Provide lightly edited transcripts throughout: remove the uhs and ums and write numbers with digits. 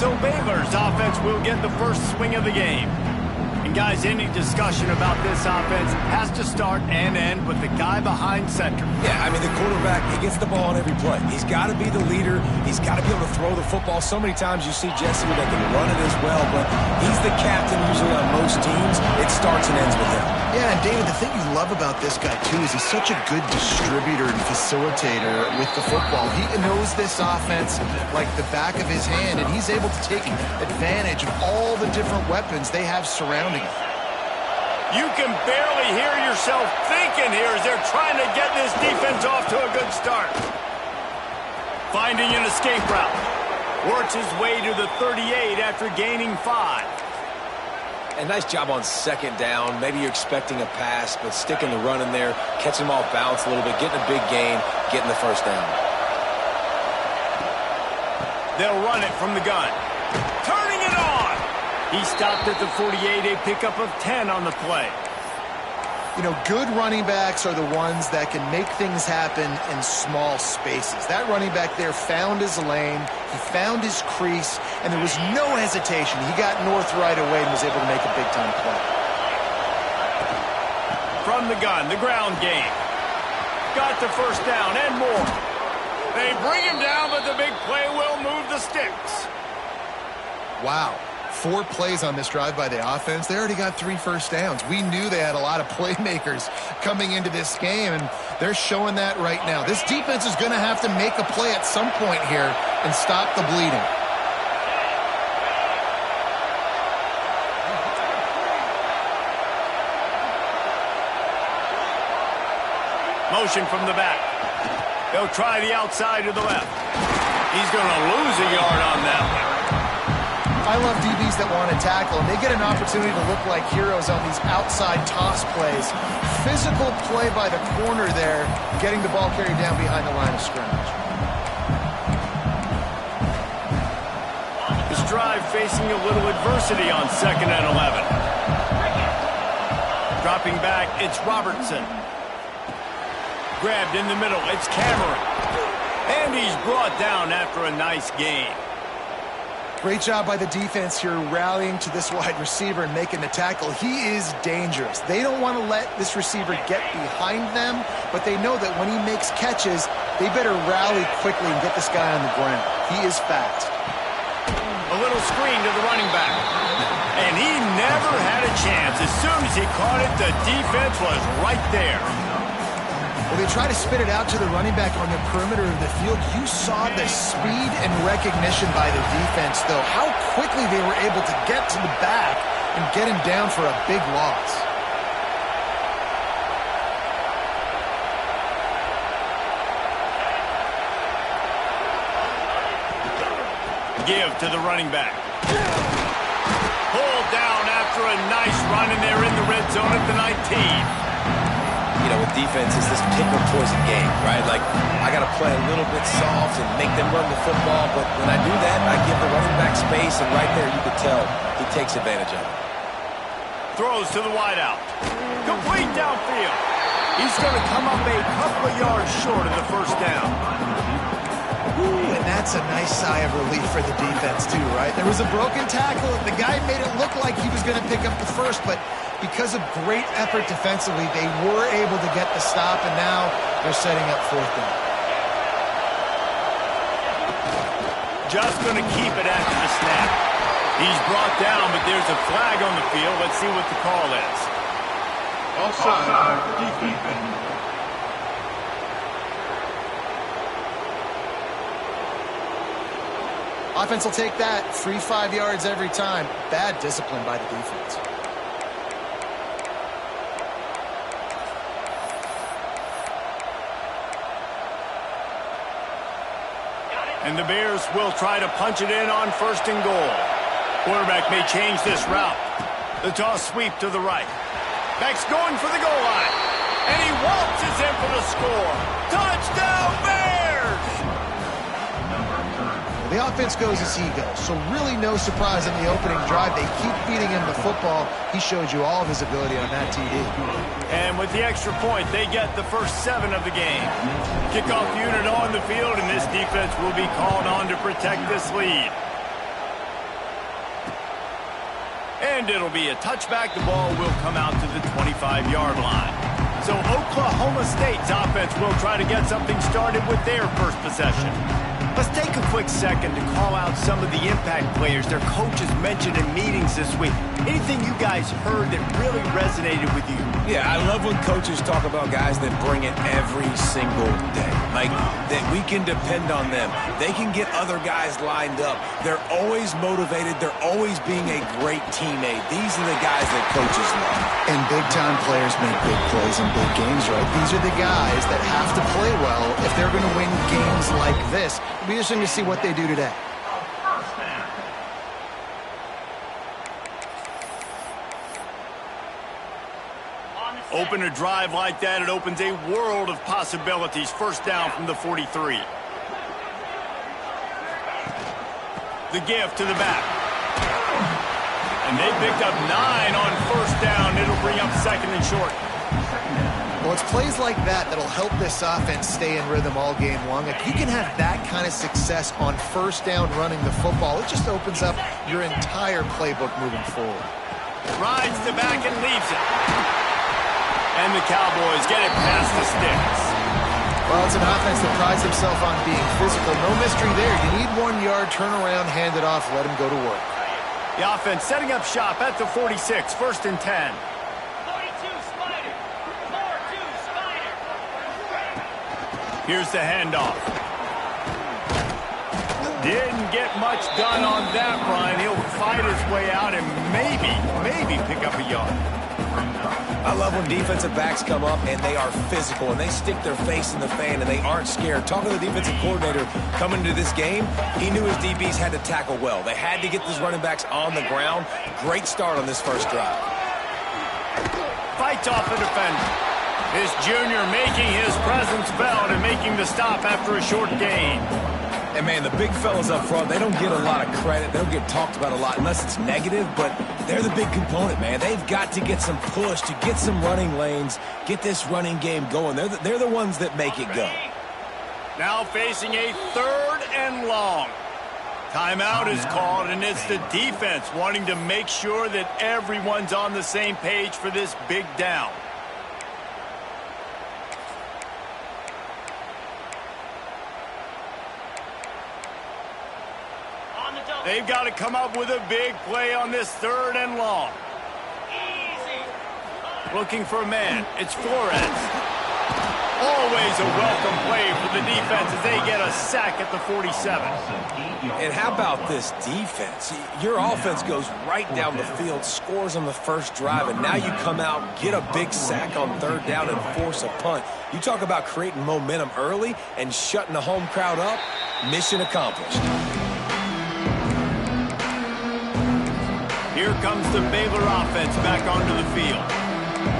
So Baylor's offense will get the first swing of the game. And guys, any discussion about this offense has to start and end with the guy behind center. Yeah, I mean, the quarterback, he gets the ball on every play. He's got to be the leader. He's got to be able to throw the football. So many times you see Jesse that can run it as well, but he's the captain usually on most teams. It starts and ends with him. Yeah, and David, the thing you love about this guy, too, is he's such a good distributor and facilitator with the football. He knows this offense like the back of his hand, and he's able to take advantage of all the different weapons they have surrounding him. You can barely hear yourself thinking here as they're trying to get this defense off to a good start. Finding an escape route. Works his way to the 38 after gaining 5. A nice job on second down. Maybe you're expecting a pass, but sticking the run in there, catching him off balance a little bit, getting a big gain, getting the first down. They'll run it from the gun. Turning it on! He stopped at the 48, a pickup of 10 on the play. You know, good running backs are the ones that can make things happen in small spaces. That running back there found his lane, he found his crease, and there was no hesitation. He got north right away and was able to make a big-time play. From the gun, the ground game. Got the first down and more. They bring him down, but the big play will move the sticks. Wow. 4 plays on this drive by the offense. They already got 3 first downs. We knew they had a lot of playmakers coming into this game, and they're showing that right now. This defense is going to have to make a play at some point here and stop the bleeding. Motion from the back. They'll try the outside to the left. He's going to lose a yard on that one. I love DBs that want to tackle, and they get an opportunity to look like heroes on these outside toss plays. Physical play by the corner there, getting the ball carried down behind the line of scrimmage. This drive facing a little adversity on 2nd and 11. Dropping back, it's Robertson. Grabbed in the middle, it's Cameron. And he's brought down after a nice gain. Great job by the defense here rallying to this wide receiver and making the tackle. He is dangerous. They don't want to let this receiver get behind them, but they know that when he makes catches, they better rally quickly and get this guy on the ground. He is fast. A little screen to the running back. And he never had a chance. As soon as he caught it, the defense was right there. Well, they try to spit it out to the running back on the perimeter of the field. You saw the speed and recognition by the defense, though. How quickly they were able to get to the back and get him down for a big loss. Give to the running back. Pulled down after a nice run, and they're in the red zone at the 19. You know, with defense, it's this pick or poison game, right? Like, I got to play a little bit soft and make them run the football, but when I do that, I give the running back space, and right there you could tell he takes advantage of it. Throws to the wideout. Complete downfield. He's going to come up a couple of yards short of the first down. Ooh, and that's a nice sigh of relief for the defense, too, right? There was a broken tackle. The guy made it look like he was going to pick up the first, but because of great effort defensively, they were able to get the stop, and now they're setting up 4th down. Just going to keep it after the snap. He's brought down, but there's a flag on the field. Let's see what the call is. Offside, defense. Offense will take that. Free 5 yards every time. Bad discipline by the defense. And the Bears will try to punch it in on 1st and goal. Quarterback may change this route. The toss sweep to the right. Back's going for the goal line. And he waltzes in for the score. Touchdown, Bears! The offense goes as he goes, so really no surprise in the opening drive. They keep feeding him the football. He showed you all of his ability on that TD. And with the extra point, they get the first 7 of the game. Kickoff unit on the field, and this defense will be called on to protect this lead. And it'll be a touchback. The ball will come out to the 25-yard line. So Oklahoma State's offense will try to get something started with their first possession. Let's take a quick second to call out some of the impact players their coaches mentioned in meetings this week. Anything you guys heard that really resonated with you? Yeah, I love when coaches talk about guys that bring it every single day. Like, that we can depend on them. They can get other guys lined up. They're always motivated. They're always being a great teammate. These are the guys that coaches love. And big-time players make big plays in big games, right? These are the guys that have to play well if they're going to win games like this. It'll be interesting to see what they do today. Open a drive like that, it opens a world of possibilities. First down from the 43. The give to the back. And they picked up 9 on first down. It'll bring up second and short. Well, it's plays like that that'll help this offense stay in rhythm all game long. If you can have that kind of success on first down running the football, it just opens up your entire playbook moving forward. Rides the back and leaves it. And the Cowboys get it past the sticks. Well, it's an offense that prides itself on being physical. No mystery there. You need 1 yard, turn around, hand it off, let him go to work. The offense setting up shop at the 46, first and 10. 42 Spider. 4-2 Spider. Here's the handoff. Didn't get much done on that, Brian. He'll fight his way out and maybe pick up a yard. I love when defensive backs come up and they are physical and they stick their face in the fan and they aren't scared. Talking to the defensive coordinator coming into this game, he knew his DBs had to tackle well. They had to get these running backs on the ground. Great start on this first drive. Fights off the defender. This junior making his presence felt and making the stop after a short gain. And, man, the big fellas up front, they don't get a lot of credit. They don't get talked about a lot unless it's negative, but they're the big component, man. They've got to get some push, to get some running lanes, get this running game going. They're the ones that make it go. Now facing a third and long. Timeout is called, and it's the defense wanting to make sure that everyone's on the same page for this big down. They've got to come up with a big play on this third and long. Looking for a man. It's Flores. Always a welcome play for the defense as they get a sack at the 47. And how about this defense? Your offense goes right down the field, scores on the first drive, and now you come out, get a big sack on third down, and force a punt. You talk about creating momentum early and shutting the home crowd up. Mission accomplished. Here comes the Baylor offense back onto the field.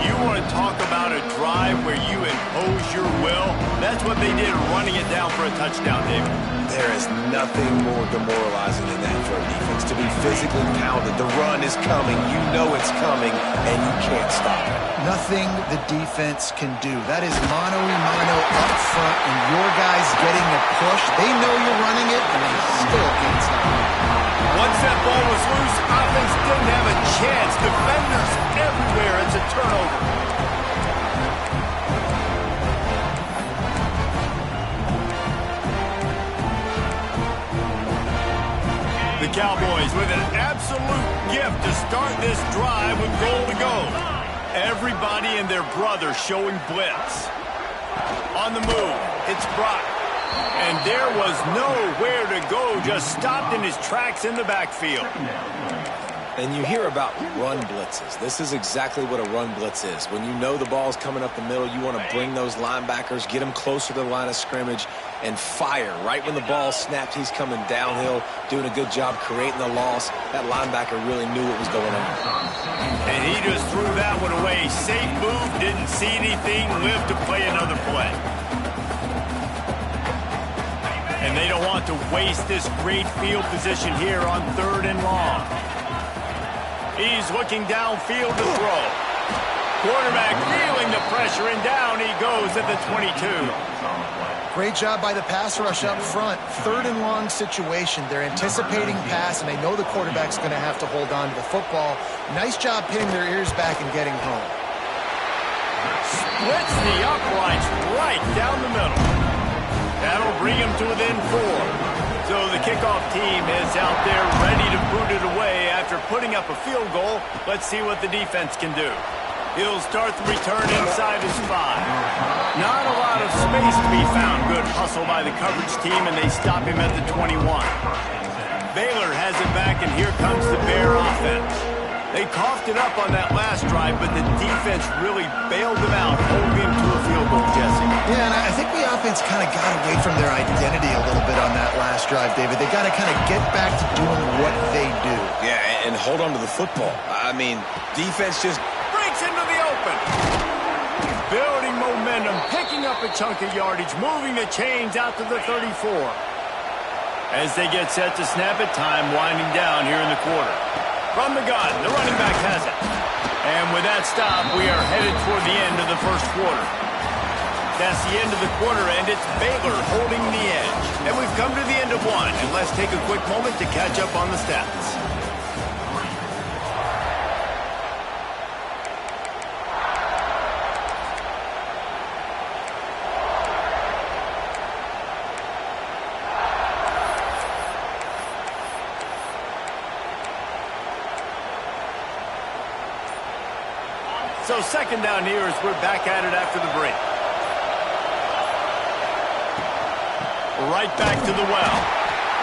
You want to talk about a drive where you impose your will? That's what they did, running it down for a touchdown, David. There is nothing more demoralizing than that for a defense, to be physically pounded. The run is coming. You know it's coming, and you can't stop it. Nothing the defense can do. That is mano-a-mano up front, and your guys getting the push. They know you're running it, and they still can't stop it. Once that ball was loose, offense didn't have a chance. Defenders everywhere. It's a turnover. The Cowboys with an absolute gift to start this drive with goal to go. Everybody and their brother showing blitz. On the move, it's Brock. And there was nowhere to go, just stopped in his tracks in the backfield. And you hear about run blitzes. This is exactly what a run blitz is. When you know the ball's coming up the middle, you want to bring those linebackers, get them closer to the line of scrimmage, and fire. Right when the ball snapped, he's coming downhill, doing a good job creating the loss. That linebacker really knew what was going on. And he just threw that one away. Safe move, didn't see anything, lived to play another play. And they don't want to waste this great field position here on third and long. He's looking downfield to throw. Quarterback feeling the pressure, and down he goes at the 22. Great job by the pass rush up front. 3rd and long situation. They're anticipating pass, and they know the quarterback's going to have to hold on to the football. Nice job pinning their ears back and getting home. Splits the uprights right down the middle. That'll bring him to within 4. So the kickoff team is out there ready to boot it away after putting up a field goal. Let's see what the defense can do. He'll start the return inside his 5. Not a lot of space to be found. Good hustle by the coverage team, and they stop him at the 21. Baylor has it back, and here comes the Bear offense. They coughed it up on that last drive, but the defense really bailed them out, holding him to a field goal, Jesse. Yeah, and I think the offense kind of got away from their identity a little bit on that last drive, David. They got to kind of get back to doing what they do. Yeah, and hold on to the football. I mean, defense just breaks into the open. Building momentum, picking up a chunk of yardage, moving the chains out to the 34. As they get set to snap it, time winding down here in the quarter. From the gun, the running back has it. And with that stop, we are headed toward the end of the first quarter. That's the end of the quarter, and it's Baylor holding the edge. And we've come to the end of one, and let's take a quick moment to catch up on the stats. So second down here as we're back at it after the break. Right back to the well.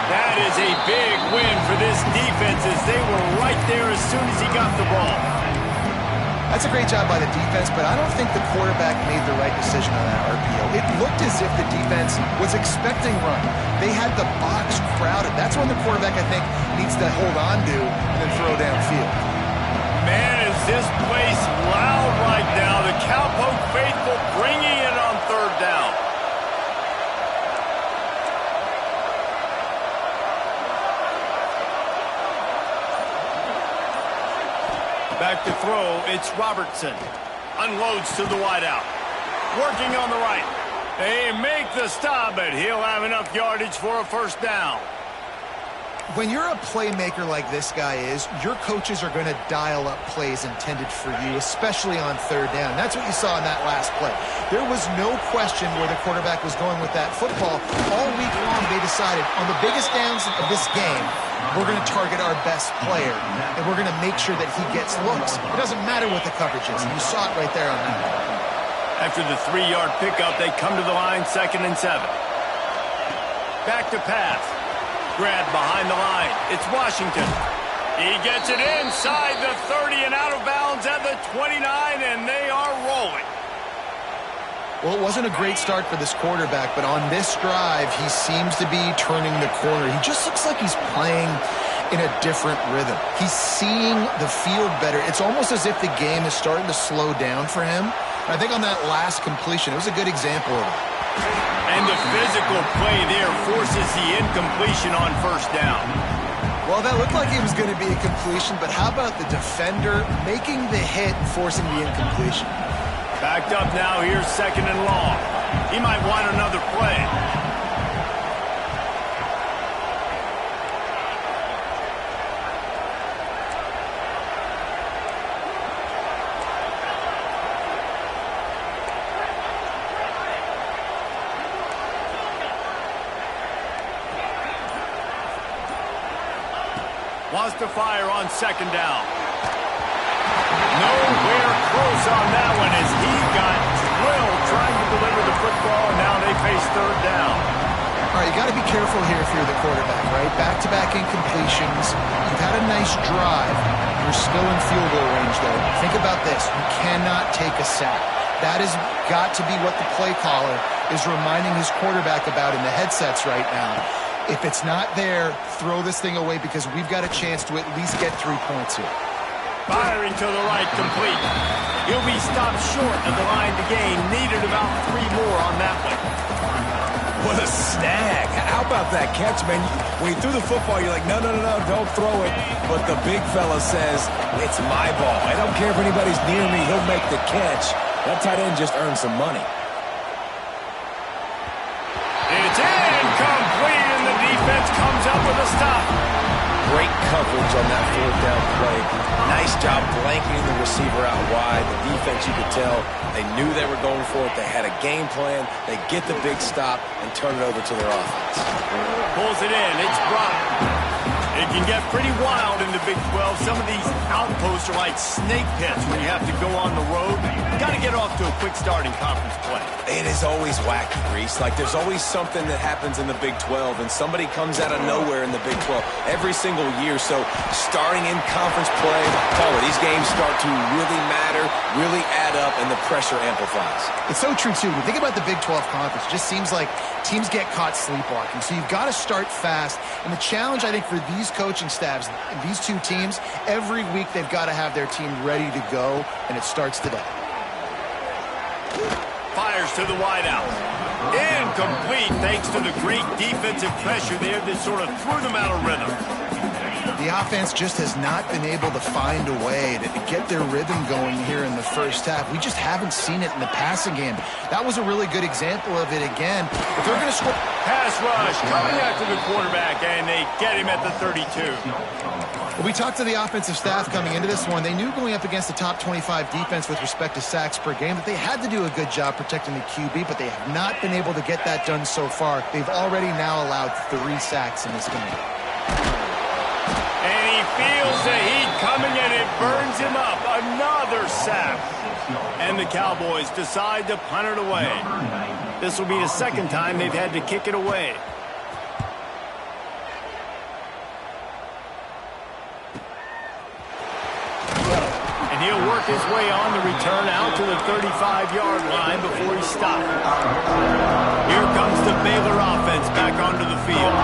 That is a big win for this defense as they were right there as soon as he got the ball. That's a great job by the defense, but I don't think the quarterback made the right decision on that RPO. It looked as if the defense was expecting run. They had the box crowded. That's when the quarterback, I think, needs to hold on to and then throw downfield. Man, is this place loud right now. The Cowpoke faithful bringing it on 3rd down. Back to throw, it's Robertson. Unloads to the wideout. Working on the right. They make the stop, but he'll have enough yardage for a 1st down. When you're a playmaker like this guy is, your coaches are going to dial up plays intended for you, especially on 3rd down. That's what you saw in that last play. There was no question where the quarterback was going with that football. All week long, they decided on the biggest downs of this game, we're going to target our best player, and we're going to make sure that he gets looks. It doesn't matter what the coverage is, and you saw it right there on that. After the 3-yard pickup, they come to the line, 2nd and 7. Back to pass. Grab behind the line. It's Washington. He gets it inside the 30 and out of bounds at the 29, and they are rolling. Well, it wasn't a great start for this quarterback, but on this drive, he seems to be turning the corner. He just looks like he's playing in a different rhythm. He's seeing the field better. It's almost as if the game is starting to slow down for him. I think on that last completion, it was a good example of it. And the physical play there forces the incompletion on 1st down. Well, that looked like it was going to be a completion, but how about the defender making the hit, forcing the incompletion? Backed up now, here's 2nd and long. He might want another play. Wants to fire on 2nd down. Nowhere close on that one as he got drilled trying to deliver the football, and now they face 3rd down. All right, you got to be careful here if you're the quarterback, right? Back-to-back incompletions. You've had a nice drive. You're still in field goal range, though. Think about this. You cannot take a sack. That has got to be what the play caller is reminding his quarterback about in the headsets right now. If it's not there, throw this thing away because we've got a chance to at least get 3 points here. Firing to the right, complete. He'll be stopped short of the line to gain. Needed about 3 more on that one. What a snag. How about that catch, man? When you threw the football, you're like, no, don't throw it. But the big fella says, it's my ball. I don't care if anybody's near me. He'll make the catch. That tight end just earned some money. stop. Great coverage on that fourth down play. Nice job blanketing the receiver out wide. The defense, you could tell, they knew they were going for it. They had a game plan. They get the big stop and turn it over to their offense. Pulls it in. It's Brock. It can get pretty wild in the Big 12. Some of these outposts are like snake pits when you have to go on the road. You got to get off to a quick start in conference play. It is always wacky, Reese. Like, there's always something that happens in the Big 12, and somebody comes out of nowhere in the Big 12 every single year. So starting in conference play, these games start to really matter, really add up, and the pressure amplifies. It's so true, too. When you think about the Big 12 conference, it just seems like teams get caught sleepwalking. So you've got to start fast. And the challenge, I think, for these coaching staffs, these two teams, every week they've got to have their team ready to go, and it starts today. Fires to the wideout. Incomplete thanks to the great defensive pressure there that sort of threw them out of rhythm. The offense just has not been able to find a way to get their rhythm going here in the first half. We just haven't seen it in the passing game. That was a really good example of it again. If they're going to score... Pass rush coming after the quarterback, and they get him at the 32. Well, we talked to the offensive staff coming into this one. They knew going up against the top 25 defense with respect to sacks per game that they had to do a good job protecting the QB, but they have not been able to get that done so far. They've already now allowed 3 sacks in this game. And he feels the heat coming, and it burns him up. Another sack. And the Cowboys decide to punt it away. This will be the second time they've had to kick it away. And he'll work his way on the return out to the 35-yard line before he stopped. Here comes the Baylor offense back onto the field.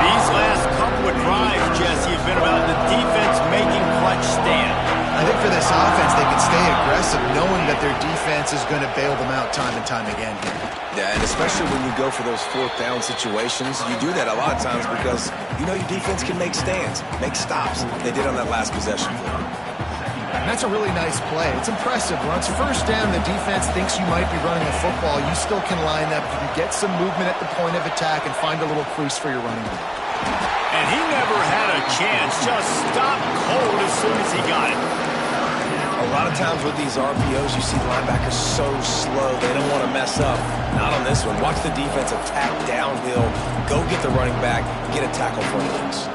These last couple of drives, Jesse, have been about the defense making clutch stand. I think for this offense, they can stay aggressive knowing that their defense is going to bail them out time and time again here. Yeah, and especially when you go for those fourth down situations, you do that a lot of times because you know your defense can make stands, make stops. They did on that last possession. And that's a really nice play. It's impressive. When it's first down, the defense thinks you might be running the football. You still can line up. You can get some movement at the point of attack and find a little crease for your running back. And he never had a chance. Just stopped cold as soon as he got it. A lot of times with these RPOs, you see linebackers so slow, they don't want to mess up. Not on this one. Watch the defense attack downhill, go get the running back, get a tackle for loose.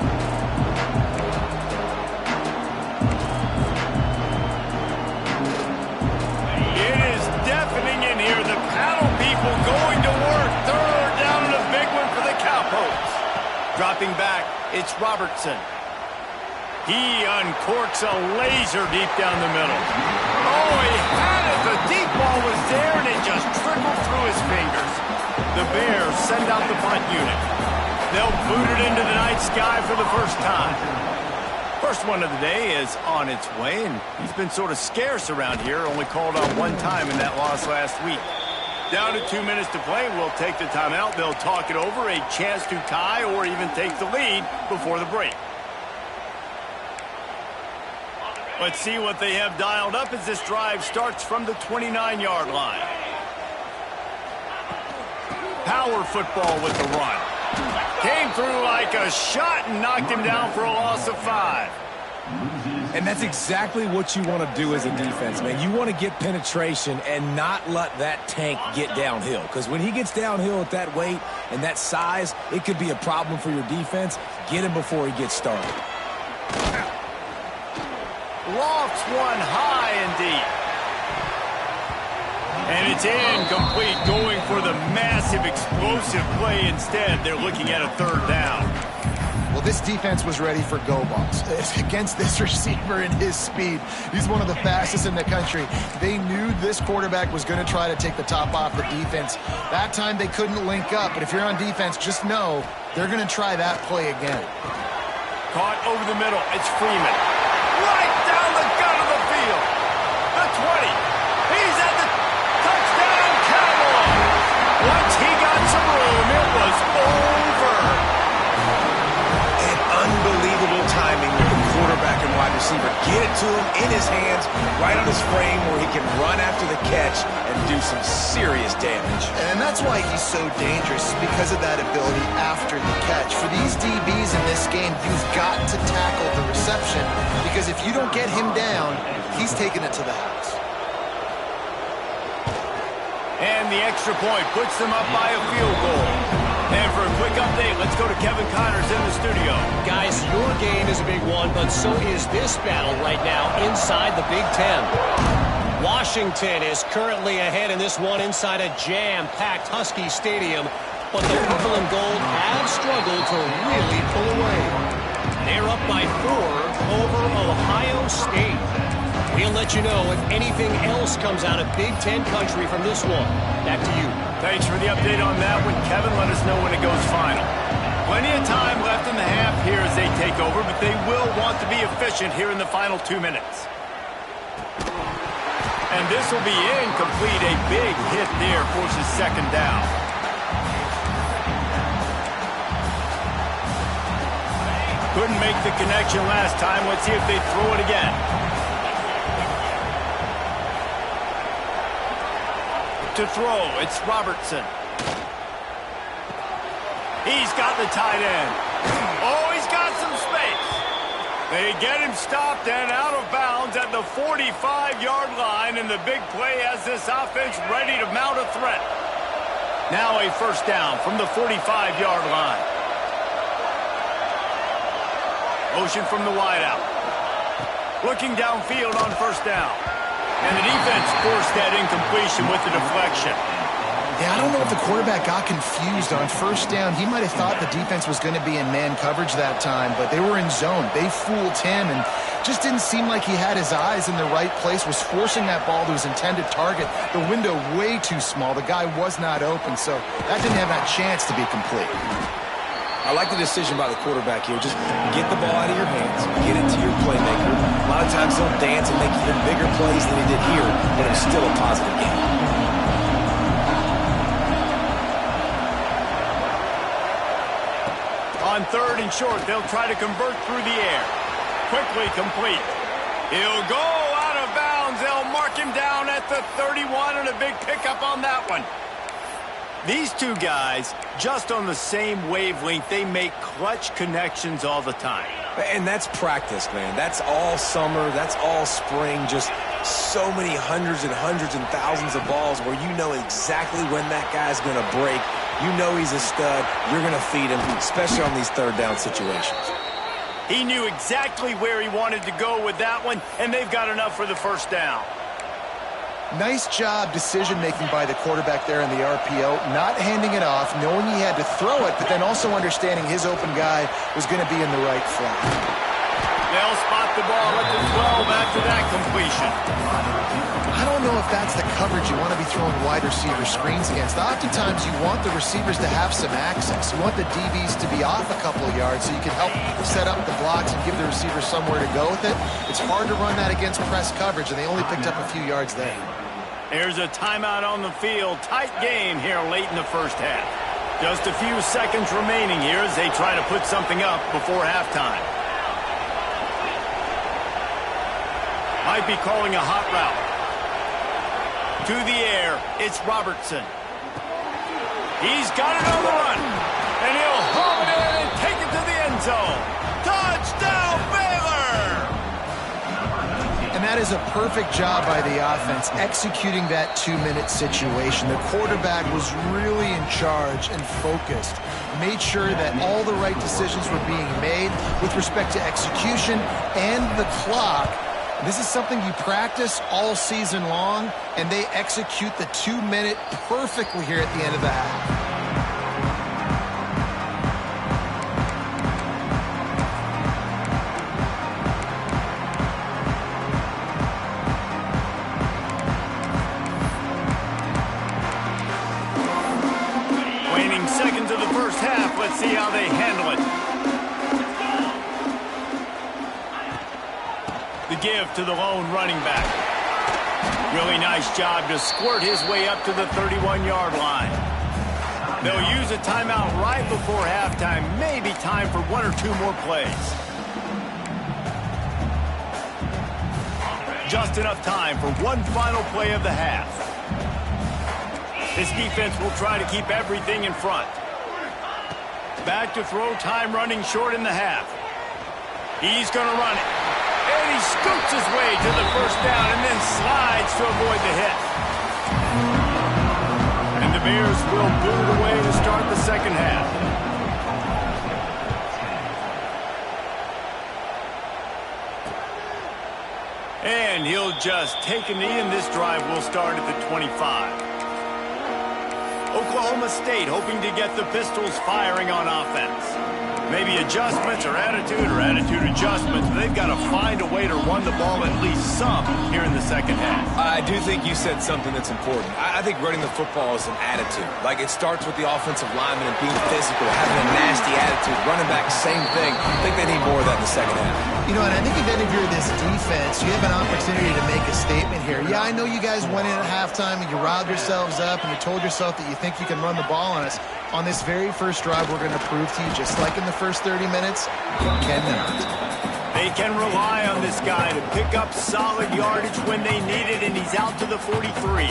It is deafening in here. The paddle people going to work. Third down and a big one for the Cowboys. Dropping back, it's Robertson. He uncorks a laser deep down the middle. Oh, he had it. The deep ball was there, and it just trickled through his fingers. The Bears send out the punt unit. They'll boot it into the night sky for the first time. First one of the day is on its way, and he's been sort of scarce around here, only called on one time in that loss last week. Down to 2 minutes to play, we'll take the timeout. They'll talk it over, a chance to tie or even take the lead before the break. Let's see what they have dialed up as this drive starts from the 29-yard line. Power football with the run. Came through like a shot and knocked him down for a loss of 5. And that's exactly what you want to do as a defense, man. You want to get penetration and not let that tank get downhill. Because when he gets downhill at that weight and that size, it could be a problem for your defense. Get him before he gets started. Lofts one high and deep. And it's incomplete, going for the massive explosive play instead. They're looking at a third down. Well, this defense was ready for go balls against this receiver and his speed. He's one of the fastest in the country. They knew this quarterback was going to try to take the top off the defense. That time they couldn't link up, but if you're on defense, just know they're going to try that play again. Caught over the middle. It's Freeman. Right down the gut of the field. The 20. He's at the touchdown Cowboy. Once he got some room, it was over. And unbelievable timing with the quarterback and wide receiver. Get it to him in his hands, right on his frame where he can run after the catch and do some serious damage. And that's why he's so dangerous, because of that ability after the catch. For these DBs in this game, you've got to tackle the reception, because if you don't get him down, he's taking it to the house. And the extra point puts them up by a field goal. And for a quick update, let's go to Kevin Connors in the studio. Guys, your game is a big one, but so is this battle right now inside the Big Ten. Washington is currently ahead in this one inside a jam-packed Husky Stadium, but the purple and gold have struggled to really pull away. They're up by 4 over Ohio State. We'll let you know if anything else comes out of Big Ten country from this one. Back to you. Thanks for the update on that one, Kevin. Let us know when it goes final. Plenty of time left in the half here as they take over, but they will want to be efficient here in the final 2 minutes. And this will be incomplete. A big hit there forces second down. Couldn't make the connection last time. Let's see if they throw it again. To throw, it's Robertson. He's got the tight end. Oh, he's got some space. They get him stopped and out of bounds at the 45-yard line, and the big play has this offense ready to mount a threat. Now a first down from the 45-yard line. Motion from the wideout. Looking downfield on first down. And the defense forced that incompletion with the deflection. Yeah, I don't know if the quarterback got confused on first down. He might have thought the defense was going to be in man coverage that time, but they were in zone. They fooled him and just didn't seem like he had his eyes in the right place, was forcing that ball to his intended target. The window way too small. The guy was not open, so that didn't have that chance to be complete. I like the decision by the quarterback here. Just get the ball out of your hands, get it to your playmaker. A lot of times they'll dance and make even bigger plays than he did here, but it was still a positive game. On third and short, they'll try to convert through the air. Quickly complete. He'll go out of bounds. They'll mark him down at the 31, and a big pickup on that one. These two guys, just on the same wavelength, they make clutch connections all the time. And that's practice, man. That's all summer. That's all spring. Just so many hundreds and thousands of balls where you know exactly when that guy's going to break. You know he's a stud. You're going to feed him, especially on these third down situations. He knew exactly where he wanted to go with that one, and they've got enough for the first down. Nice job decision-making by the quarterback there in the RPO, not handing it off, knowing he had to throw it, but then also understanding his open guy was going to be in the right flat. They'll spot the ball at the 12 after that completion. I don't know if that's the coverage you want to be throwing wide receiver screens against. Oftentimes you want the receivers to have some access. You want the DBs to be off a couple of yards so you can help set up the blocks and give the receiver somewhere to go with it. It's hard to run that against press coverage, and they only picked up a few yards there. There's a timeout on the field. Tight game here late in the first half. Just a few seconds remaining here as they try to put something up before halftime. Might be calling a hot route. To the air, it's Robertson. He's got it on the run. And he'll home it in and take it to the end zone. Touchdown, Baylor! And that is a perfect job by the offense, executing that 2-minute situation. The quarterback was really in charge and focused. Made sure that all the right decisions were being made with respect to execution and the clock. This is something you practice all season long, and they execute the 2-minute perfectly here at the end of the half. Waning seconds of the first half. Let's see how they handle it. The give to the lone running back. Really nice job to squirt his way up to the 31-yard line. They'll use a timeout right before halftime. Maybe time for one or two more plays. Just enough time for one final play of the half. This defense will try to keep everything in front. Back to throw, time running short in the half. He's going to run it. And he scoots his way to the first down and then slides to avoid the hit. And the Bears will boot it away to start the second half. And he'll just take a knee, and this drive will start at the 25. Oklahoma State hoping to get the Pistols firing on offense. Maybe adjustments or attitude adjustments. But they've got to find a way to run the ball at least some here in the second half. I do think you said something that's important. I think running the football is an attitude. Like, it starts with the offensive lineman and being physical, having a nasty attitude. Running back, same thing. I think they need more of that in the second half. You know, and I think if any of you're this defense, you have an opportunity to make a statement here. Yeah, I know you guys went in at halftime and you riled yourselves up and you told yourself that you think you can run the ball on us. On this very first drive, we're going to prove to you, just like in the first 30 minutes, you cannot. They can rely on this guy to pick up solid yardage when they need it, and he's out to the 43.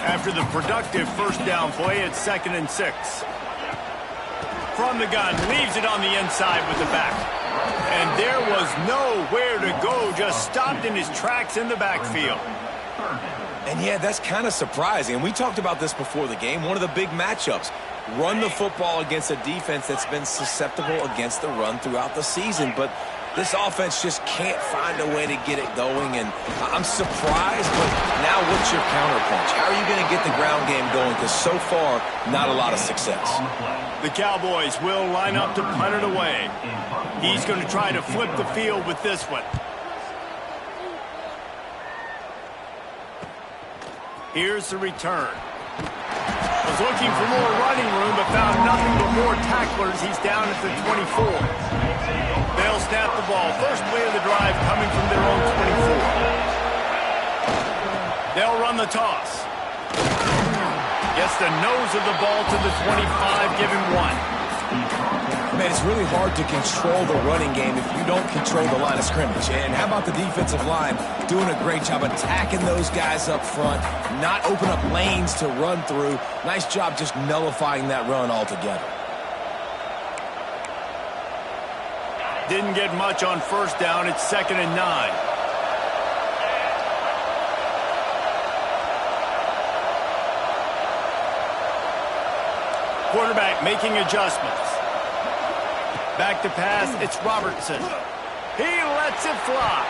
After the productive first down play, it's 2nd and 6. From the gun, leaves it on the inside with the back. And there was nowhere to go, just stopped in his tracks in the backfield. And yeah, that's kind of surprising. And we talked about this before the game. One of the big matchups. Run the football against a defense that's been susceptible against the run throughout the season. But this offense just can't find a way to get it going. And I'm surprised, but now what's your counterpunch? How are you going to get the ground game going? Because so far, not a lot of success. The Cowboys will line up to punt it away. He's going to try to flip the field with this one. Here's the return. Was looking for more running room, but found nothing but more tacklers. He's down at the 24. They'll snap the ball. First play of the drive coming from their own 24. They'll run the toss. Gets the nose of the ball to the 25, give him 1. Man, it's really hard to control the running game if you don't control the line of scrimmage. And how about the defensive line doing a great job attacking those guys up front, not open up lanes to run through. Nice job just nullifying that run altogether. Didn't get much on first down. It's 2nd and 9. Quarterback making adjustments. Back to pass, it's Robertson. He lets it fly.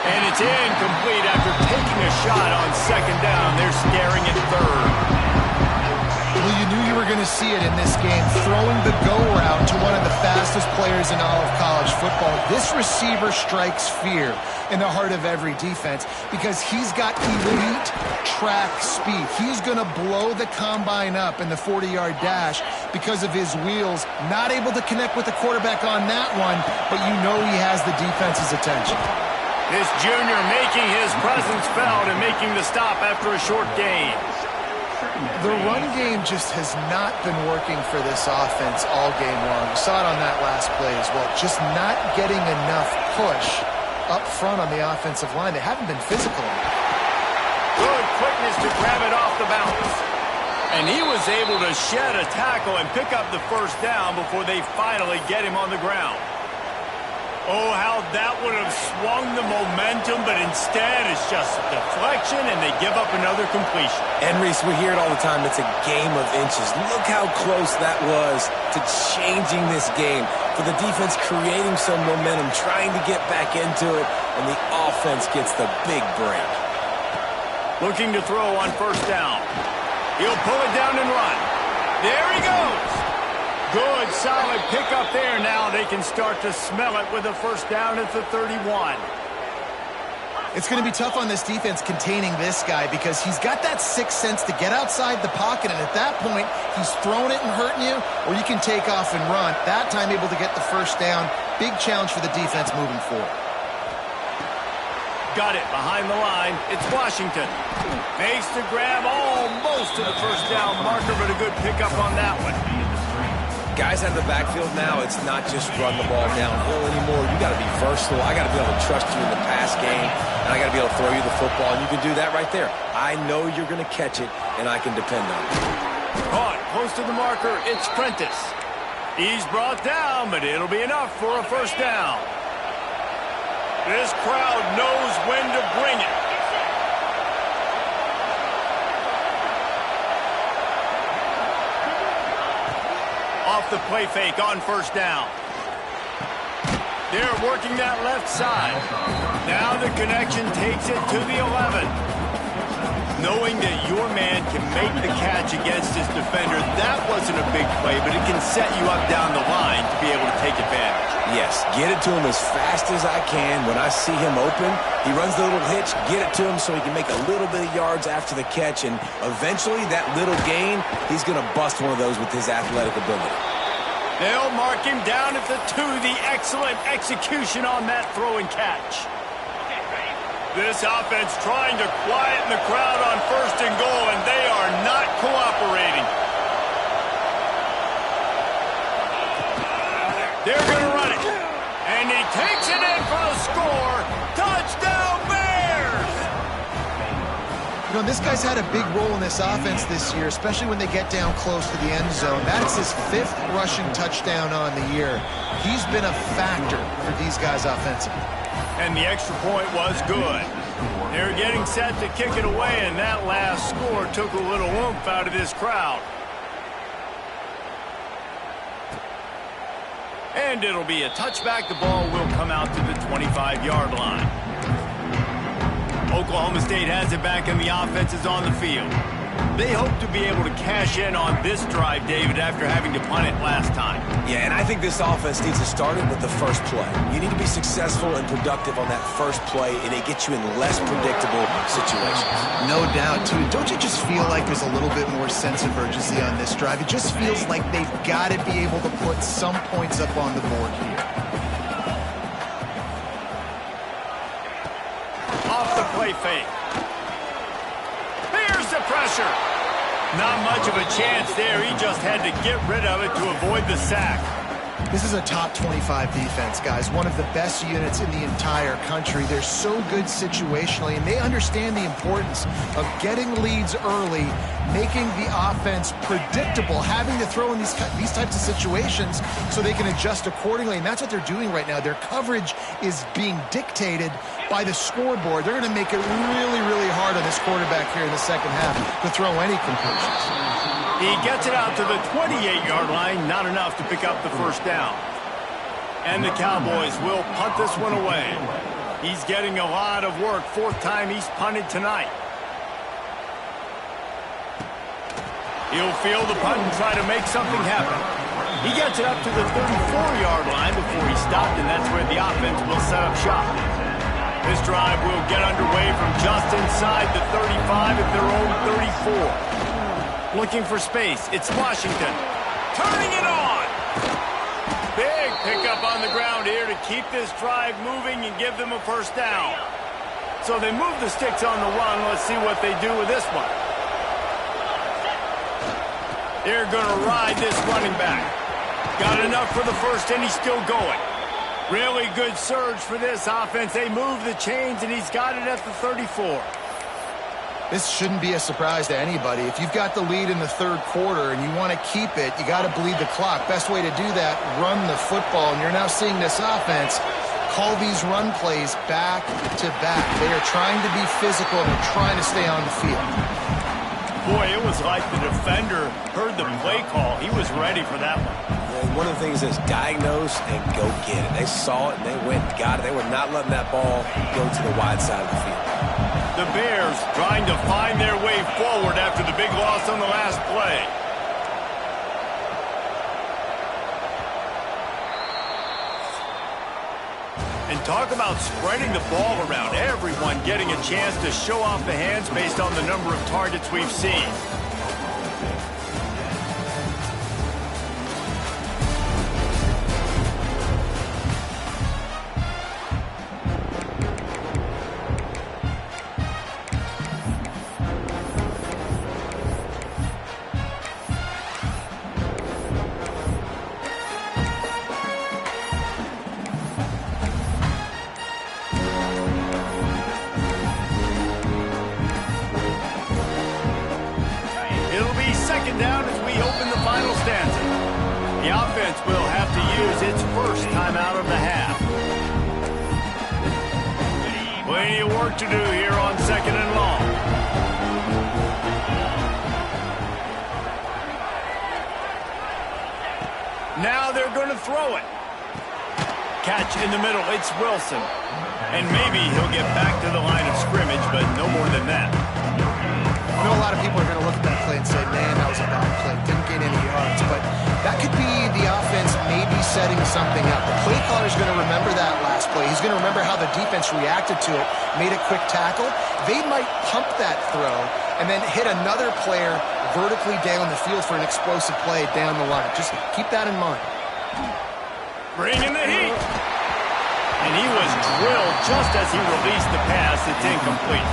And it's incomplete after taking a shot on 2nd down. They're staring at 3rd. Well, you knew you were going to see it in this game, throwing the go route to one of the fastest players in all of college football. This receiver strikes fear in the heart of every defense because he's got elite track speed. He's going to blow the combine up in the 40-yard dash because of his wheels. Not able to connect with the quarterback on that one, but you know he has the defense's attention. This junior making his presence felt and making the stop after a short gain. The run game just has not been working for this offense all game long. We saw it on that last play as well. Just not getting enough push up front on the offensive line. They haven't been physical enough. Good quickness to grab it off the bounce. And he was able to shed a tackle and pick up the first down before they finally get him on the ground. Oh, how that would have swung the momentum, but instead it's just a deflection, and they give up another completion. And, Reese, we hear it all the time. It's a game of inches. Look how close that was to changing this game. For the defense creating some momentum, trying to get back into it, and the offense gets the big break. Looking to throw on first down. He'll pull it down and run. There he goes. Good, solid pickup there. Now they can start to smell it with a first down at the 31. It's going to be tough on this defense containing this guy because he's got that sixth sense to get outside the pocket, and at that point, he's throwing it and hurting you, or you can take off and run. That time able to get the first down. Big challenge for the defense moving forward. Got it behind the line. It's Washington. Makes the grab almost to the first down marker, but a good pickup on that one. Guys out of the backfield now, it's not just run the ball downhill anymore. You got to be versatile. I got to be able to trust you in the pass game, and I got to be able to throw you the football, and you can do that right there. I know you're going to catch it, and I can depend on it. Caught close to the marker, it's Prentice. He's brought down, but it'll be enough for a first down. This crowd knows when to bring it. Off the play fake on first down. They're working that left side. Now the connection takes it to the 11. Knowing that your man can make the catch against his defender, that wasn't a big play, but it can set you up down the line to be able to take advantage. Yes, get it to him as fast as I can. When I see him open, he runs the little hitch, get it to him so he can make a little bit of yards after the catch, and eventually that little gain, he's going to bust one of those with his athletic ability. They'll mark him down at the 2. The excellent execution on that throw and catch. This offense trying to quieten the crowd on first and goal, and they are not cooperating. They're going to run it. And he takes it in for the score. Touchdown, Bears! You know, this guy's had a big role in this offense this year, especially when they get down close to the end zone. That's his 5th rushing touchdown on the year. He's been a factor for these guys offensively. And the extra point was good. They're getting set to kick it away, and that last score took a little oomph out of this crowd. And it'll be a touchback. The ball will come out to the 25-yard line. Oklahoma State has it back, and the offense is on the field. They hope to be able to cash in on this drive, David, after having to punt it last time. Yeah, and I think this offense needs to start it with the first play. You need to be successful and productive on that first play, and it gets you in less predictable situations. No doubt, too. Don't you just feel like there's a little bit more sense of urgency on this drive? It just feels like they've got to be able to put some points up on the board here. Off the play fake. Here's the pressure. Not much of a chance there. He just had to get rid of it to avoid the sack. This is a top 25 defense, guys. One of the best units in the entire country. They're so good situationally, and they understand the importance of getting leads early, making the offense predictable, having to throw in these types of situations so they can adjust accordingly. And that's what they're doing right now. Their coverage is being dictated by the scoreboard. They're going to make it really, really hard on this quarterback here in the second half to throw any completions. He gets it out to the 28-yard line, not enough to pick up the first down. And the Cowboys will punt this one away. He's getting a lot of work. 4th time he's punted tonight. He'll field the punt and try to make something happen. He gets it up to the 34-yard line before he stopped, and that's where the offense will set up shop. This drive will get underway from just inside the 35 at their own 34. Looking for space. It's Washington. Turning it on. Big pickup on the ground here to keep this drive moving and give them a first down. So they move the sticks on the run. Let's see what they do with this one. They're going to ride this running back. Got enough for the first, and he's still going. Really good surge for this offense. They move the chains, and he's got it at the 34. This shouldn't be a surprise to anybody. If you've got the lead in the third quarter and you want to keep it, you got to bleed the clock. Best way to do that, run the football. And you're now seeing this offense call these run plays back to back. They are trying to be physical and they're trying to stay on the field. Boy, it was like the defender heard the play call. He was ready for that one. And one of the things is diagnose and go get it. They saw it and they went and got it. They were not letting that ball go to the wide side of the field. The Bears trying to find their way forward after the big loss on the last play. And talk about spreading the ball around. Everyone getting a chance to show off the hands based on the number of targets we've seen. work to do here on 2nd and long. Now they're going to throw it. Catch in the middle. It's Wilson. And maybe he'll get back to the line of scrimmage, but no more than that. I know a lot of people are going to look at that play and say, man, that was a bad play. Didn't gain any yards. But that could be the offense maybe setting something up. The play caller's going to remember that last play. He's going to remember how the defense reacted to it, made a quick tackle. They might pump that throw and then hit another player vertically down the field for an explosive play down the line. Just keep that in mind. Bringing the heat. And he was drilled just as he released the pass. It's incomplete.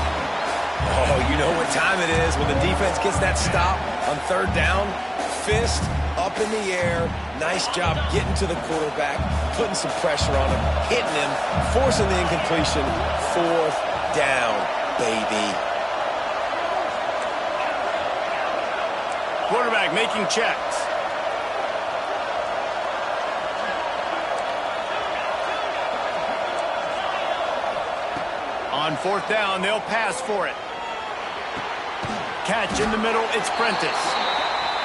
Oh, you know what time it is when the defense gets that stop on 3rd down. Fist up in the air. Nice job getting to the quarterback, putting some pressure on him, hitting him, forcing the incompletion. 4th down, baby. Quarterback making checks. On 4th down, they'll pass for it. Catch in the middle, it's Prentice.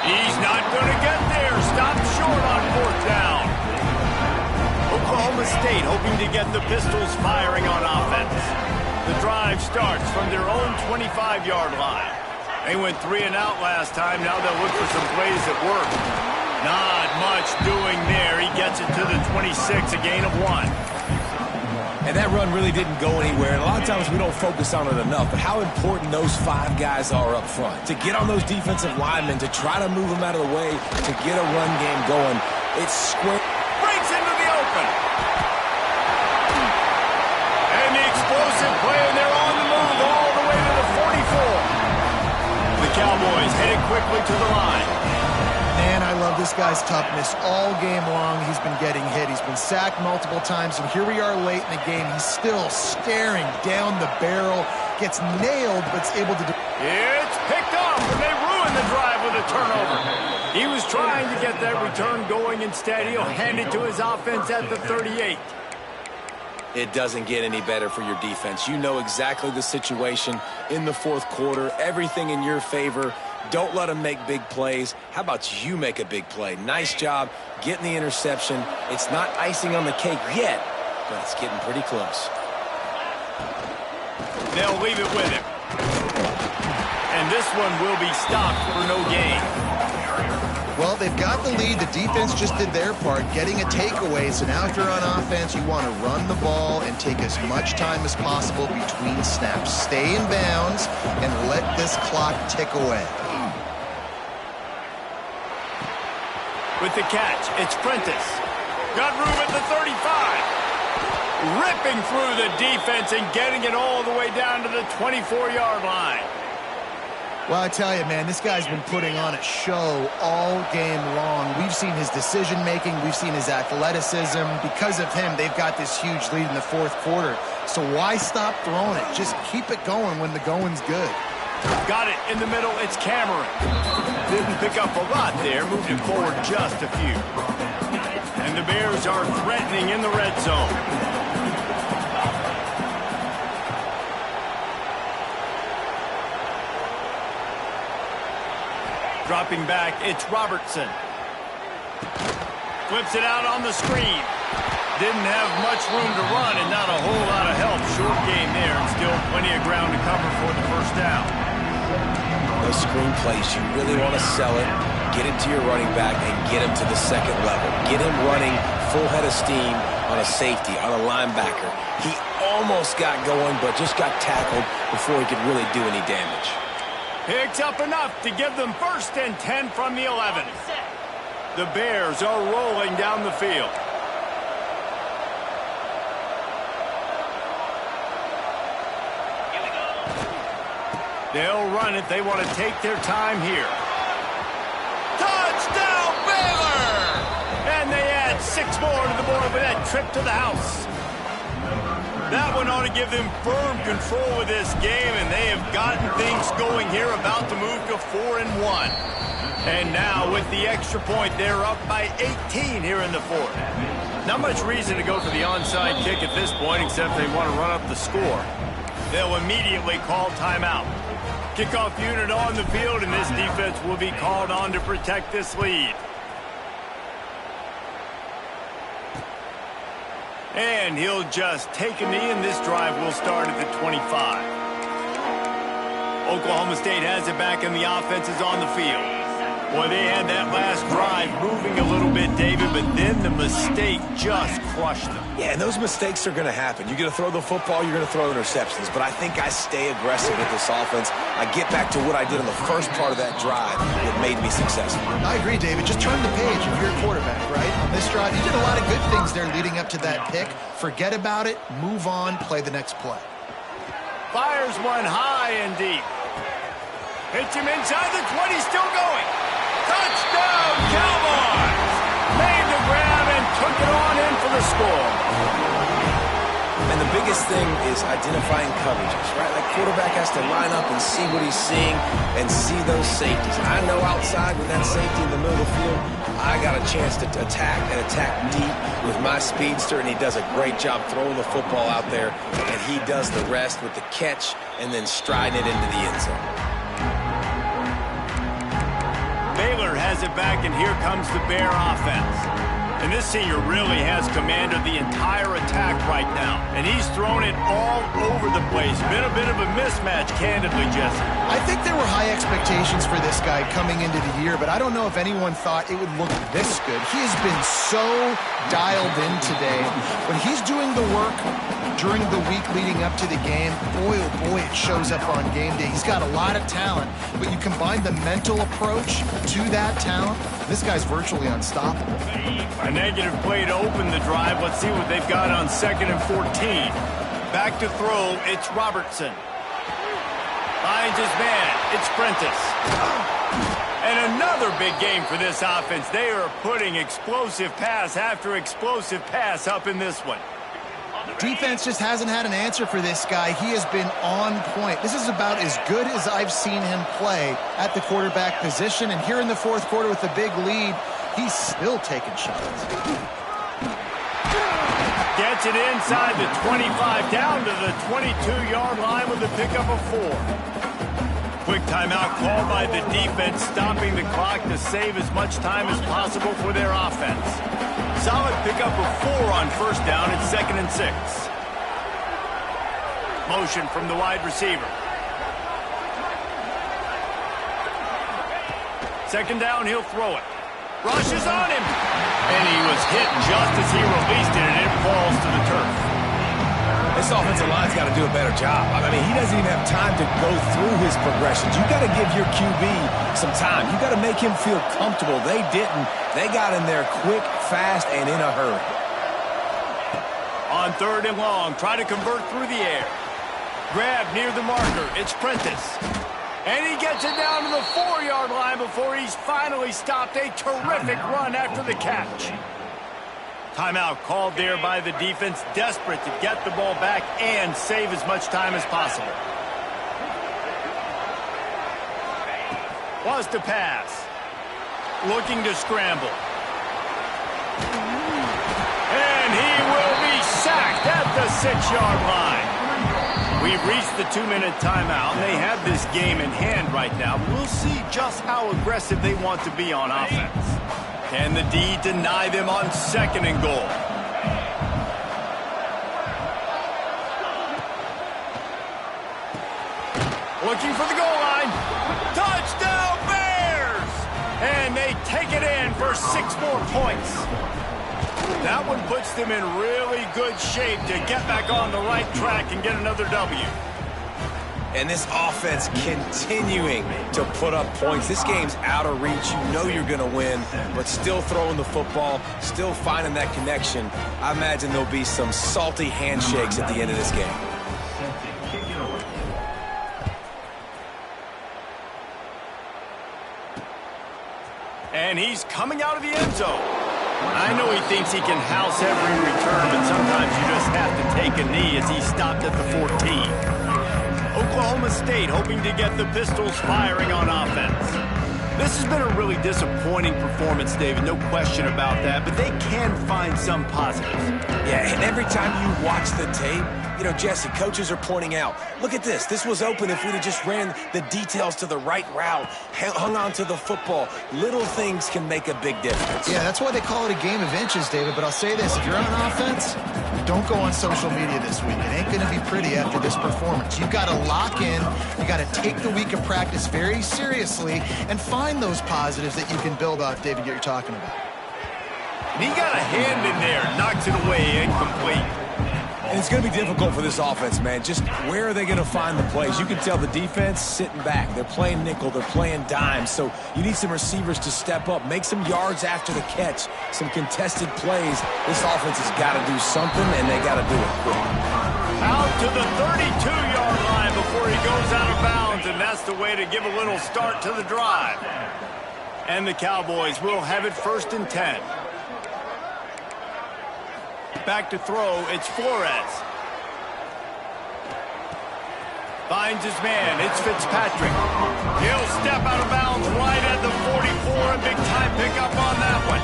He's not going to get there. Stopped short on 4th down. Oklahoma State hoping to get the Pistols firing on offense. The drive starts from their own 25-yard line. They went 3 and out last time. Now they'll look for some plays that work. Not much doing there. He gets it to the 26, a gain of 1. And that run really didn't go anywhere. And a lot of times we don't focus on it enough. But how important those 5 guys are up front. To get on those defensive linemen, to try to move them out of the way, to get a run game going. It's square. Breaks into the open. And the explosive play, and they're on the move all the way to the 44. The Cowboys headed quickly to the line. Man, I love this guy's toughness. All game long, he's been getting hit. He's been sacked multiple times, and here we are late in the game. He's still staring down the barrel, gets nailed, but's able to do. It's picked up, and they ruin the drive with a turnover. He was trying to get that return going. Instead, he'll hand it to his offense at the 38. It doesn't get any better for your defense. You know exactly the situation in the 4th quarter. Everything in your favor. Don't let them make big plays. How about you make a big play? Nice job getting the interception. It's not icing on the cake yet, but it's getting pretty close. They'll leave it with him. And this one will be stopped for no gain. Well, they've got the lead. The defense just did their part, getting a takeaway. So now if you're on offense, you want to run the ball and take as much time as possible between snaps. Stay in bounds and let this clock tick away. With the catch, it's Prentice. Got room at the 35. Ripping through the defense and getting it all the way down to the 24-yard line. Well, I tell you, man, this guy's been putting on a show all game long. We've seen his decision-making. We've seen his athleticism. Because of him, they've got this huge lead in the 4th quarter. So why stop throwing it? Just keep it going when the going's good. Got it in the middle. It's Cameron. Didn't pick up a lot there. Moved it forward just a few. And the Bears are threatening in the red zone. Dropping back, it's Robertson. Flips it out on the screen. Didn't have much room to run and not a whole lot of help. Short game there and still plenty of ground to cover for the 1st down. Those screen plays, you really want to sell it, get it to your running back, and get him to the 2nd level. Get him running full head of steam on a safety, on a linebacker. He almost got going, but just got tackled before he could really do any damage. Picked up enough to give them 1st and 10 from the 11. The Bears are rolling down the field. They'll run it. They want to take their time here. Touchdown, Baylor! And they add 6 more to the board with that trip to the house. That one ought to give them firm control of this game, and they have gotten things going here, about to move to 4-1. And now, with the extra point, they're up by 18 here in the 4th. Not much reason to go for the onside kick at this point, except they want to run up the score. They'll immediately call timeout. Kickoff unit on the field, and this defense will be called on to protect this lead. And he'll just take a knee, and this drive will start at the 25. Oklahoma State has it back, and the offense is on the field. Boy, they had that last drive moving a little bit, David, but then the mistake just crushed them. Yeah, and those mistakes are going to happen. You're going to throw the football, you're going to throw interceptions. But I think I stay aggressive with this offense. I get back to what I did in the first part of that drive that made me successful. I agree, David. Just turn the page if you're a quarterback, right? On this drive, you did a lot of good things there leading up to that pick. Forget about it, move on, play the next play. Fires one high and deep. Hits him inside the 20, still going. Touchdown, Cowboys! Made the grab and took it on in for the score. And the biggest thing is identifying coverages, right? Like quarterback has to line up and see what he's seeing and see those safeties. I know outside with that safety in the middle of the field, I got a chance to attack and attack deep with my speedster, and he does a great job throwing the football out there, and he does the rest with the catch and then striding it into the end zone. Baylor has it back, and here comes the Bear offense. And this senior really has command of the entire attack right now. And he's thrown it all over the place. Been a bit of a mismatch, candidly, Jesse. I think there were high expectations for this guy coming into the year, but I don't know if anyone thought it would look this good. He has been so dialed in today. When he's doing the work during the week leading up to the game, boy, oh boy, it shows up on game day. He's got a lot of talent, but you combine the mental approach to that talent, this guy's virtually unstoppable. A negative play to open the drive. Let's see what they've got on 2nd and 14. Back to throw, it's Robertson. Finds his man, it's Prentice. And another big game for this offense. They are putting explosive pass after explosive pass up in this one. Defense just hasn't had an answer for this guy. He has been on point. This is about as good as I've seen him play at the quarterback position. And here in the fourth quarter with a big lead, he's still taking shots. Gets it inside the 25, down to the 22-yard line with a pickup of 4. Quick timeout called by the defense, stopping the clock to save as much time as possible for their offense. Solid pickup of 4 on first down. It's 2nd and 6. Motion from the wide receiver. 2nd down, he'll throw it. Rushes on him. And he was hit just as he released it, and it falls to the turf. This offensive line's got to do a better job. I mean, he doesn't even have time to go through his progressions. You got to give your QB some time. You got to make him feel comfortable. They didn't. They got in there quick, fast, and in a hurry. On 3rd and long, try to convert through the air. Grab near the marker. It's Prentice. And he gets it down to the 4-yard line before he's finally stopped. A terrific run after the catch. Timeout called there by the defense, desperate to get the ball back and save as much time as possible. Was to pass. Looking to scramble. And he will be sacked at the 6-yard line. We've reached the 2-minute timeout, and they have this game in hand right now. We'll see just how aggressive they want to be on offense. Can the D deny them on 2nd and goal? Looking for the goal line. Touchdown, Bears! And they take it in for 6 more points. That one puts them in really good shape to get back on the right track and get another W. And this offense continuing to put up points. This game's out of reach. You know you're going to win, but still throwing the football, still finding that connection. I imagine there'll be some salty handshakes at the end of this game. And he's coming out of the end zone. I know he thinks he can house every return, but sometimes you just have to take a knee as he stopped at the 14. Oklahoma State hoping to get the pistols firing on offense. This has been a really disappointing performance, David, no question about that, but they can find some positives. Yeah, and every time you watch the tape, you know, Jesse, coaches are pointing out, look at this. This was open if we'd have just ran the details to the right route, hung on to the football. Little things can make a big difference. Yeah, that's why they call it a game of inches, David. But I'll say this, if you're on offense, don't go on social media this week. It ain't going to be pretty after this performance. You've got to lock in. You got to take the week of practice very seriously and find those positives that you can build off, David, you're talking about. And he got a hand in there, knocks it away, incomplete. And it's going to be difficult for this offense, man. Just where are they going to find the plays? You can tell the defense sitting back. They're playing nickel. They're playing dime. So you need some receivers to step up, make some yards after the catch, some contested plays. This offense has got to do something, and they got to do it quick. Out to the 32-yard line before he goes out of bounds, and that's the way to give a little start to the drive. And the Cowboys will have it 1st and 10. Back to throw, it's Flores. Finds his man, it's Fitzpatrick. He'll step out of bounds right at the 44, a big-time pickup on that one.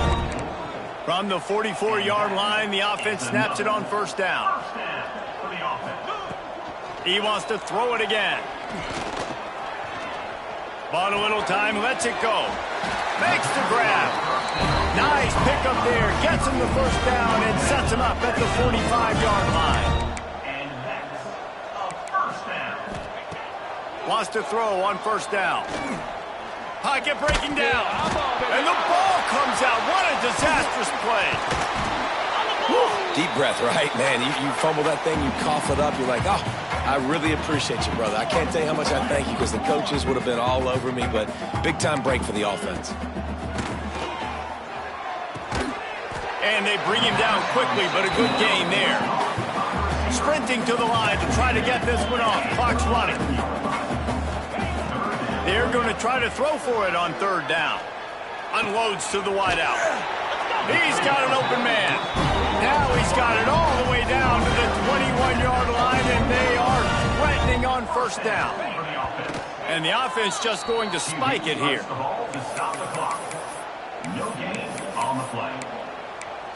From the 44-yard line, the offense snaps it on 1st down. He wants to throw it again. Bought a little time, lets it go. Makes the grab. Nice pickup there. Gets him the 1st down and sets him up at the 45-yard line. And that's a 1st down. Wants to throw on 1st down. Pocket breaking down. And the ball comes out. What a disastrous play. Deep breath, right? Man, you fumble that thing, you cough it up, you're like, oh, I really appreciate you, brother. I can't tell you how much I thank you because the coaches would have been all over me, but big-time break for the offense. And they bring him down quickly, but a good gain there. Sprinting to the line to try to get this one off. Clock's running. They're going to try to throw for it on 3rd down. Unloads to the wideout. He's got an open man. Now he's got it all the way down to the 21-yard line, and they are threatening on 1st down. And the offense just going to spike it here. No gain on the play.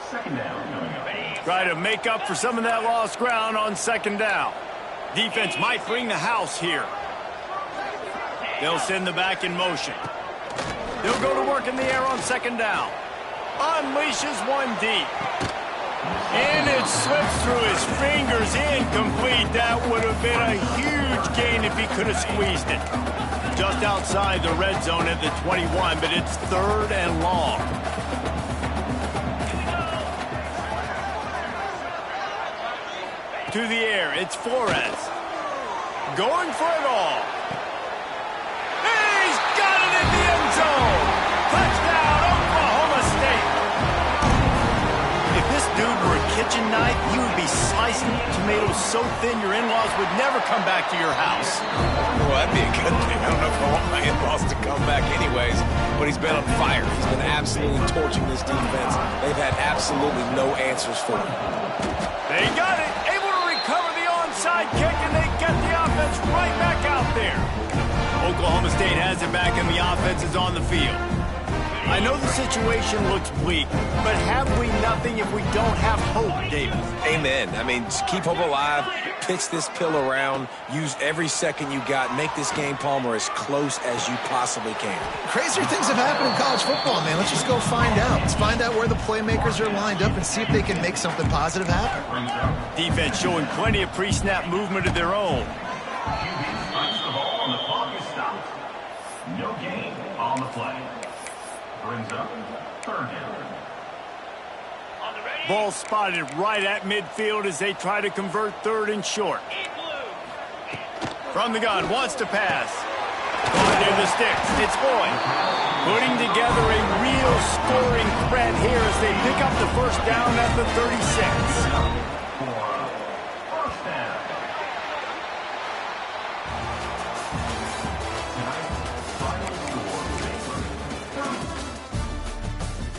2nd down. Try to make up for some of that lost ground on 2nd down. Defense might bring the house here. They'll send the back in motion. They'll go to work in the air on 2nd down. Unleashes one deep. And it slips through his fingers, incomplete. That would have been a huge gain if he could have squeezed it. Just outside the red zone at the 21, but it's 3rd and long. To the air, it's Flores. Going for it all. He's got it in the end zone. Touchdown, Oklahoma State. If this dude were a kitchen knife, he would be slicing tomatoes so thin your in-laws would never come back to your house. Well, that'd be a good thing. I don't know if I want my in-laws to come back anyways, but he's been on fire. He's been absolutely torching this defense. They've had absolutely no answers for him. They got it. Able to recover the onside kick, and they get the offense right back out there. Oklahoma State has it back, and the offense is on the field. I know the situation looks bleak, but have we nothing if we don't have hope, David? Amen. I mean, just keep hope alive, pitch this pill around, use every second you got, make this game, Palmer, as close as you possibly can. Crazier things have happened in college football, man. Let's just go find out. Let's find out where the playmakers are lined up and see if they can make something positive happen. Defense showing plenty of pre-snap movement of their own. The ball on the clock is stopped. No gain on the play. Brings up 3rd down. Ball spotted right at midfield as they try to convert 3rd and short. From the gun, wants to pass. Going near the sticks, it's Boyd. Putting together a real scoring threat here as they pick up the 1st down at the 36.